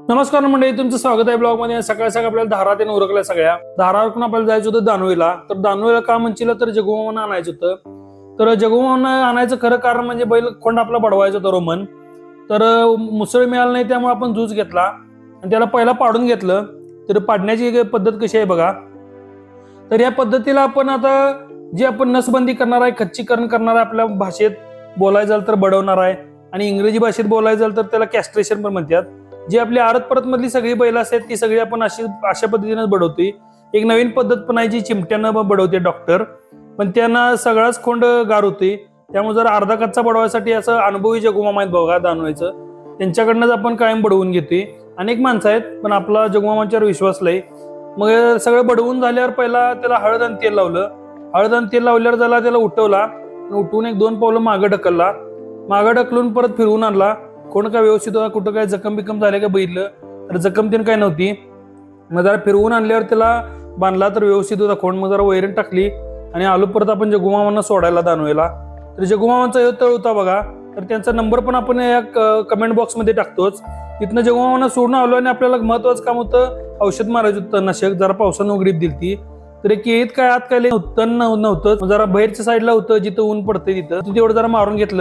नमस्कार मंडळी, तुमचं स्वागत आहे ब्लॉग मध्ये. सकाळ सकाळ आपल्याला धारा ते उरकल्या सगळ्या धारावरून आपल्याला जायचं होतं दानवेला. तर दानवेला का म्हणशील तर जगुमामांना आणायचं होतं. तर जगुमामांना आणायचं खरं कारण म्हणजे बैल खोंड आपला बडवायचा होता रोमन. तर मुसळ मिळालं नाही, त्यामुळे आपण जूज घेतला आणि त्याला पहिला पाडून घेतलं. तर पाडण्याची पद्धत कशी आहे बघा. तर या पद्धतीला आपण आता जे आपण नसबंदी करणार आहे, खच्चीकरण करणार आहे, आपल्या भाषेत बोलायचं झालं तर बडवणार आहे आणि इंग्रजी भाषेत बोलायचं झालं तर त्याला कॅस्ट्रेशन पण म्हणतात. जी आपली आरत परत मधली सगळी बैल असतात ती सगळी आपण अशा पद्धतीने बडवतोय. एक नवीन पद्धत पण आहे जी चिमट्यानं बडवते डॉक्टर, पण त्यांना सगळाच खोंड गार होते. त्यामुळे जर अर्धा कच्चा बडवायसाठी असं अनुभवी जगुमामा आहेत बघा दानवायचं, त्यांच्याकडनंच आपण कायम बडवून घेतोय. अनेक माणसं आहेत पण आपला जगुमामांच्यावर विश्वास लय. मग सगळं बडवून झाल्यावर पहिला त्याला हळद आणि तेल लावलं. हळद आणि तेल लावल्यावर त्याला उठवला, उठवून एक दोन पावलं मागं ढकलला. मागं ढकलून परत फिरवून आणला. कोण काय व्यवस्थित होता, कुठं काय जखम बिकम झाले का बघितलं तर जखम तीन काय नव्हती. मग जरा फिरवून आणल्यावर त्याला बांधला तर व्यवस्थित होता खोंड. मग जरा वैरण टाकली आणि आलो परत आपण जगुमामांना सोडायला दानवेला. तर जगुमामांचा तळ होता बघा, तर त्यांचा नंबर पण आपण या कमेंट बॉक्स मध्ये टाकतोच. तिथनं जगुमामांना सोडून आलो आणि आपल्याला महत्वाचं काम होतं, औषध मारायचं होतं नशक. जरा पावसानं उघडीप दिली तर केळीत काय आत काय नव्हतं. जरा बाहेरच्या साईडला होतं जिथं ऊन पडतंय तिथं तेवढं जरा मारून घेतलं.